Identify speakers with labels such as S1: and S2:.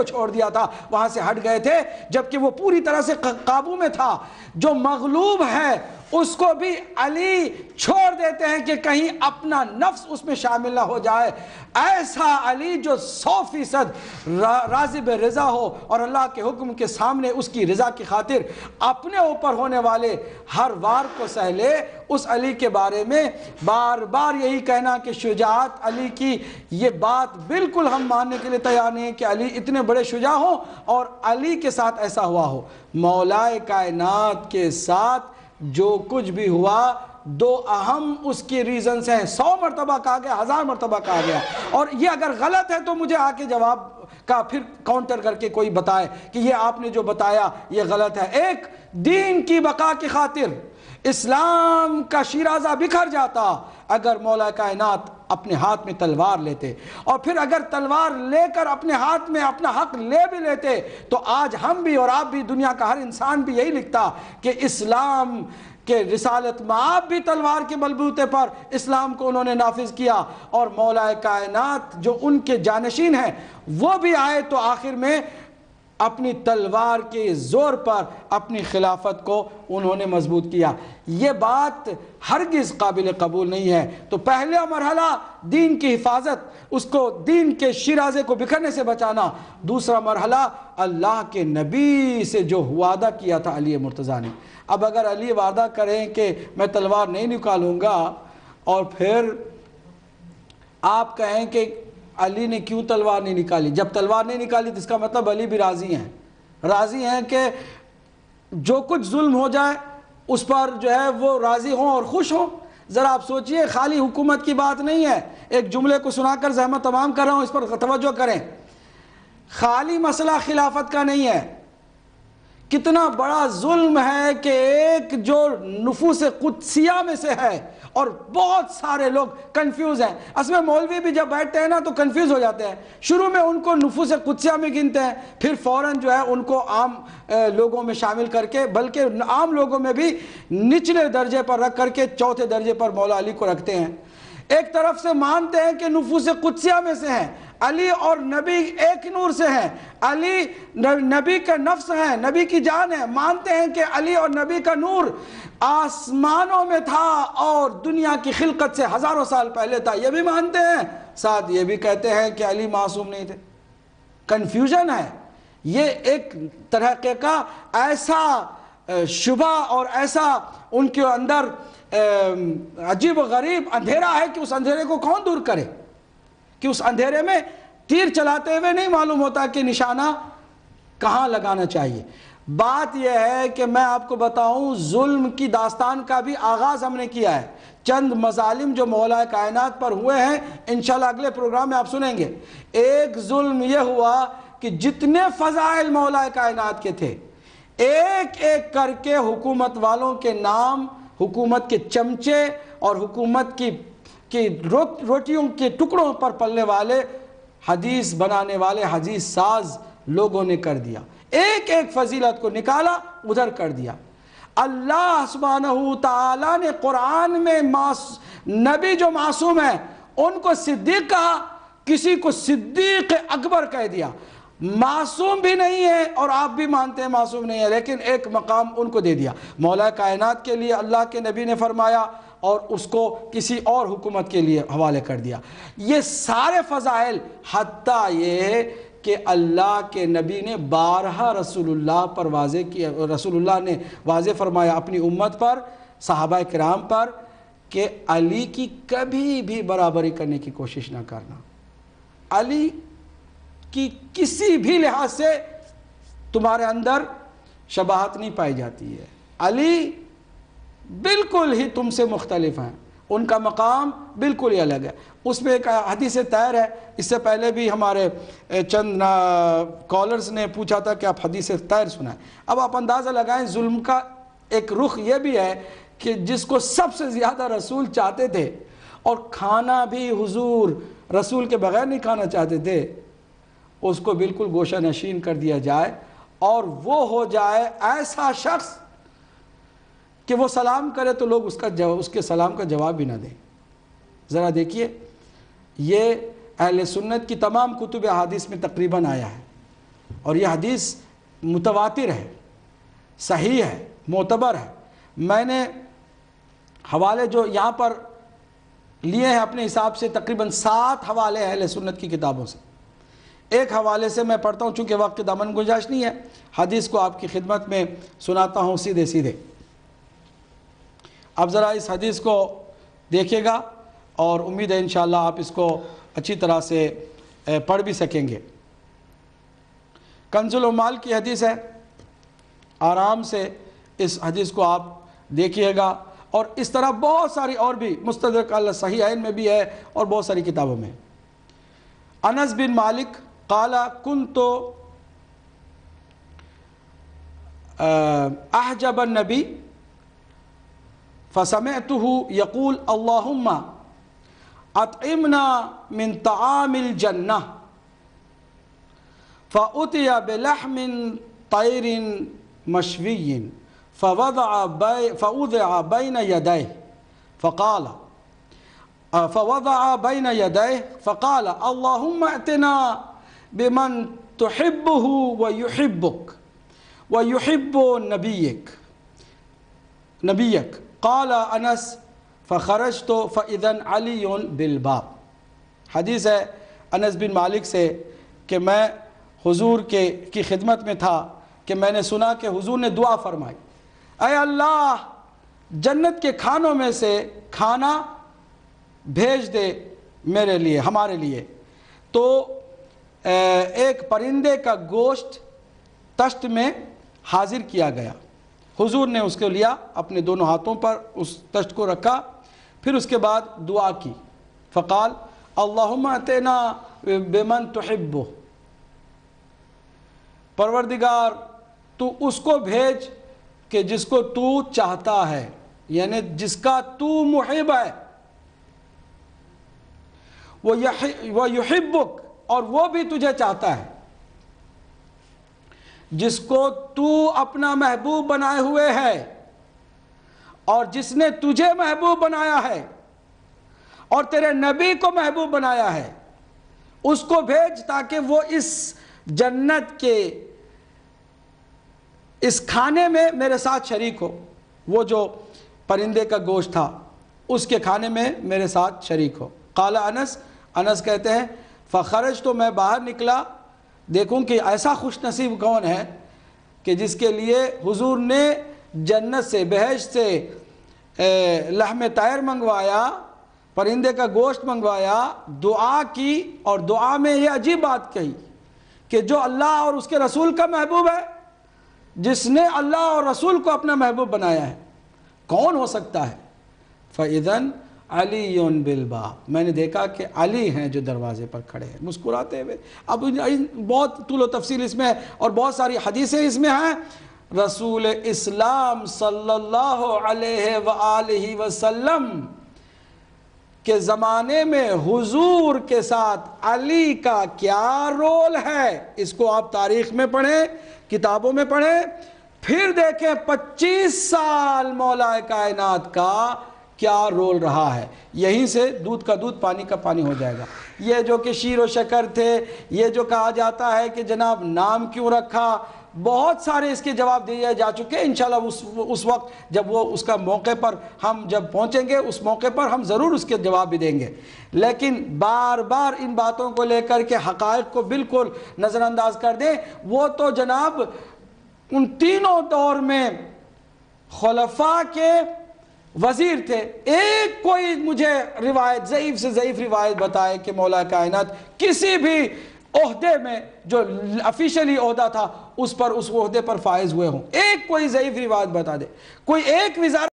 S1: چھوڑ دیا تھا، وہاں سے ہٹ گئے تھے، جبکہ وہ پوری طرح سے قابو میں تھا۔ جو مغلوب ہے اس کو بھی علی چھوڑ دیتے ہیں کہ کہیں اپنا نفس اس میں شامل نہ ہو جائے۔ ایسا علی جو 100% راضی بے رضا ہو اور اللہ کے حکم کے سامنے اس کی رضا کی خاطر اپنے اوپر ہونے والے ہر وار کو سہ لے، اس علی کے بارے میں بار بار یہی کہنا کہ شجاعت علی کی، یہ بات بالکل ہم ماننے کے لیے تیار نہیں کہ علی اتنے بڑے شجاع ہوں اور علی کے ساتھ ایسا ہوا ہو۔ مولائے کائنات کے ساتھ جو کچھ بھی ہوا، دو اہم اس کی ریزنز ہیں، 100 مرتبہ کہا گیا، 1000 مرتبہ کہا گیا، اور یہ اگر غلط ہے تو مجھے آ کے جواب کا پھر کاؤنٹر کر کے کوئی بتائے کہ یہ آپ نے جو بتایا یہ غلط ہے۔ ایک، دین کی بقا کی خاطر اسلام کا شیرازہ بکھر جاتا اگر مولا کائنات اپنے ہاتھ میں تلوار لیتے، اور پھر اگر تلوار لے کر اپنے ہاتھ میں اپنا حق لے بھی لیتے تو آج ہم بھی اور آپ بھی، دنیا کا ہر انسان بھی یہی لکھتا کہ اسلام کہ رسالت مآب بھی تلوار کے بلبوتے پر اسلام کو انہوں نے نافذ کیا، اور مولا کائنات جو ان کے جانشین ہیں وہ بھی آئے تو آخر میں اپنی تلوار کے زور پر اپنی خلافت کو انہوں نے مضبوط کیا۔ یہ بات ہرگز قابل قبول نہیں ہے۔ تو پہلا مرحلہ دین کی حفاظت، اس کو دین کے شیرازے کو بکھرنے سے بچانا۔ دوسرا مرحلہ اللہ کے نبی سے جو وعدہ کیا تھا علی مرتضیٰ نے۔ اب اگر علی وعدہ کریں کہ میں تلوار نہیں نکالوں گا، اور پھر آپ کہیں کہ علی نے کیوں تلوار نہیں نکالی، جب تلوار نہیں نکالی تو اس کا مطلب علی بھی راضی ہیں کہ جو کچھ ظلم ہو جائے اس پر جو ہے وہ راضی ہوں اور خوش ہوں۔ ذرا آپ سوچئے، خالی حکومت کی بات نہیں ہے، ایک جملے کو سنا کر زحمت تمام کر رہا ہوں، اس پر توجہ کریں۔ خالی مسئلہ خلافت کا نہیں ہے، کتنا بڑا ظلم ہے کہ ایک جو نفوس قدسیہ میں سے ہے، اور بہت سارے لوگ کنفیوز ہیں۔ اصل میں مولوی بھی جب بیٹھتے ہیں نا تو کنفیوز ہو جاتے ہیں، شروع میں ان کو نفوس قدسیہ میں گنتے ہیں، پھر فوراً جو ہے ان کو عام لوگوں میں شامل کر کے، بلکہ عام لوگوں میں بھی نچلے درجے پر رکھ کر کے چوتھے درجے پر مولا علی کو رکھتے ہیں۔ ایک طرف سے مانتے ہیں کہ نفوس قدسیہ میں سے ہیں، علی اور نبی ایک نور سے ہیں، علی نبی کا نفس ہے، نبی کی جان ہے، مانتے ہیں کہ علی اور نبی کا نور آسمانوں میں تھا اور دنیا کی خلقت سے ہزاروں سال پہلے تھا، یہ بھی مانتے ہیں، ساتھ یہ بھی کہتے ہیں کہ علی معصوم نہیں تھے۔ کنفیوژن ہے، یہ ایک طرح کا ایسا شبہ اور ایسا ان کے اندر عجیب و غریب اندھیرا ہے کہ اس اندھیرے کو کون دور کرے، کہ اس اندھیرے میں تیر چلاتے ہوئے نہیں معلوم ہوتا کہ نشانہ کہاں لگانا چاہیے۔ بات یہ ہے کہ میں آپ کو بتاؤں، ظلم کی داستان کا بھی آغاز ہم نے کیا ہے۔ چند مظالم جو مولا کائنات پر ہوئے ہیں انشاءاللہ اگلے پروگرام میں آپ سنیں گے۔ ایک ظلم یہ ہوا کہ جتنے فضائل مولا کائنات کے تھے، ایک ایک کر کے حکومت والوں کے نام، حکومت کے چمچے اور حکومت کی روٹیوں کے ٹکڑوں پر پلنے والے، حدیث بنانے والے حدیث ساز لوگوں نے کر دیا۔ ایک ایک فضیلت کو نکالا، ادھر کر دیا۔ اللہ سبحانہ تعالیٰ نے قرآن میں نبی جو معصوم ہیں ان کو صدیق کہا، کسی کو صدیق اکبر کہہ دیا۔ معصوم بھی نہیں ہے اور آپ بھی مانتے ہیں معصوم نہیں ہے، لیکن ایک مقام ان کو دے دیا۔ مولا کائنات کے لیے اللہ کے نبی نے فرمایا اور اس کو کسی اور حکومت کے لیے حوالے کر دیا۔ یہ سارے فضائل، حتیٰ یہ کہ اللہ کے نبی نے بارہا رسول اللہ پر واضح کیا، رسول اللہ نے واضح فرمایا اپنی امت پر، صحابہ کرام پر، کہ علی کی کبھی بھی برابری کرنے کی کوشش نہ کرنا۔ علی کی کسی بھی لحاظ سے تمہارے اندر شباہت نہیں پائی جاتی ہے۔ علی بالکل ہی تم سے مختلف ہیں، ان کا مقام بالکل ہی الگ ہے۔ اس میں ایک حدیث طاہر ہے، اس سے پہلے بھی ہمارے چند کالرز نے پوچھا تھا کہ آپ حدیث طاہر سنائیں۔ اب آپ اندازہ لگائیں، ظلم کا ایک رخ یہ بھی ہے کہ جس کو سب سے زیادہ رسول چاہتے تھے، اور کھانا بھی حضور رسول کے بغیر نہیں کھانا چاہتے تھے، اس کو بالکل گوشہ نشین کر دیا جائے، اور وہ ہو جائے ایسا شخص کہ وہ سلام کرے تو لوگ اس کے سلام کا جواب بھی نہ دیں۔ ذرا دیکھیے، یہ اہل سنت کی تمام کتب احادیث میں تقریباً آیا ہے، اور یہ حدیث متواتر ہے، صحیح ہے، معتبر ہے۔ میں نے حوالے جو یہاں پر لیے ہیں اپنے حساب سے تقریباً 7 حوالے ہیں اہل سنت کی کتابوں سے۔ ایک حوالے سے میں پڑھتا ہوں، چونکہ وقت کی دامن گنجائش نہیں ہے، حدیث کو آپ کی خدمت میں سناتا ہوں سیدھے سیدھے۔ اب ذرا اس حدیث کو دیکھیے گا، اور امید ہے انشاءاللہ آپ اس کو اچھی طرح سے پڑھ بھی سکیں گے۔ کنز العمال کی حدیث ہے، آرام سے اس حدیث کو آپ دیکھیے گا، اور اس طرح بہت ساری اور بھی مستدرک علی الصحیحین میں بھی ہے اور بہت ساری کتابوں میں۔ انس بن مالک قال كنت احجب النبی فسمعته يقول اللهم اطعمنا من طعام الجنة فأتي بلحم طير مشوي فوضع بين يديه فقال اللهم ائتنا بمن تحبه ويحبك ويحب نبيك قال انس فخرجت فاذا علي بالباب۔ حدیث ہے انس بن مالک سے کہ میں حضور کی خدمت میں تھا کہ میں نے سنا کہ حضور نے دعا فرمائی، اے اللہ جنت کے کھانوں میں سے کھانا بھیج دے میرے لیے، ہمارے لیے۔ تو ایک پرندے کا گوشت تشت میں حاضر کیا گیا، حضور نے اس کو لیا، اپنے دونوں ہاتھوں پر اس تشت کو رکھا، پھر اس کے بعد دعا کی، فقال اللہم اتنا بمن تحبہ، پروردگار تو اس کو بھیج کہ جس کو تو چاہتا ہے، یعنی جس کا تو محب ہے، وَيُحِبُّكَ، اور وہ بھی تجھے چاہتا ہے، جس کو تو اپنا محبوب بنائے ہوئے ہے اور جس نے تجھے محبوب بنایا ہے اور تیرے نبی کو محبوب بنایا ہے، اس کو بھیج تاکہ وہ اس جنت کے اس کھانے میں میرے ساتھ شریک ہو۔ وہ جو پرندے کا گوشت تھا اس کے کھانے میں میرے ساتھ شریک ہو۔ قال انس کہتے ہیں فخرج، تو میں باہر نکلا، دیکھوں کہ ایسا خوش نصیب کون ہے کہ جس کے لیے حضور نے جنت سے، بہشت سے لحم طیر منگوایا، پرندے کا گوشت منگوایا، دعا کی، اور دعا میں یہ عجیب بات کہی کہ جو اللہ اور اس کے رسول کا محبوب ہے، جس نے اللہ اور رسول کو اپنا محبوب بنایا ہے، کون ہو سکتا ہے؟ فَإِذَنْ عَلِيٌّ بِالْبَابِ، میں نے دیکھا کہ علی ہیں جو دروازے پر کھڑے ہیں مسکراتے ہوئے۔ اب بہت طول و تفصیل اس میں ہے اور بہت ساری حدیثیں اس میں ہیں۔ رسول اسلام صلی اللہ علیہ وآلہ وسلم کے زمانے میں حضور کے ساتھ علی کا کیا رول ہے، اس کو آپ تاریخ میں پڑھیں، کتابوں میں پڑھیں، پھر دیکھیں 25 سال مولا کائنات کا کیا رول رہا ہے۔ یہیں سے دودھ کا دودھ، پانی کا پانی ہو جائے گا۔ یہ جو کہ شیر و شکر تھے، یہ جو کہا جاتا ہے کہ جناب نام کیوں رکھا، بہت سارے اس کے جواب دیے جا چکے ہیں۔ انشاءاللہ اس وقت جب وہ اس کا موقع پر ہم جب پہنچیں گے، اس موقع پر ہم ضرور اس کے جواب بھی دیں گے، لیکن بار بار ان باتوں کو لے کر کے حقائق کو بالکل نظر انداز کر دیں۔ وہ تو جناب ان تینوں دور میں خلفاء کے وزیر تھے۔ ایک کوئی مجھے روایت، ضعیف سے ضعیف روایت بتائے کہ مولا کائنات کسی بھی عہدے میں جو افیشلی عہدہ تھا اس عہدے پر فائز ہوئے ہوں، ایک کوئی ضعیف روایت بتا دے، کوئی ایک وزارت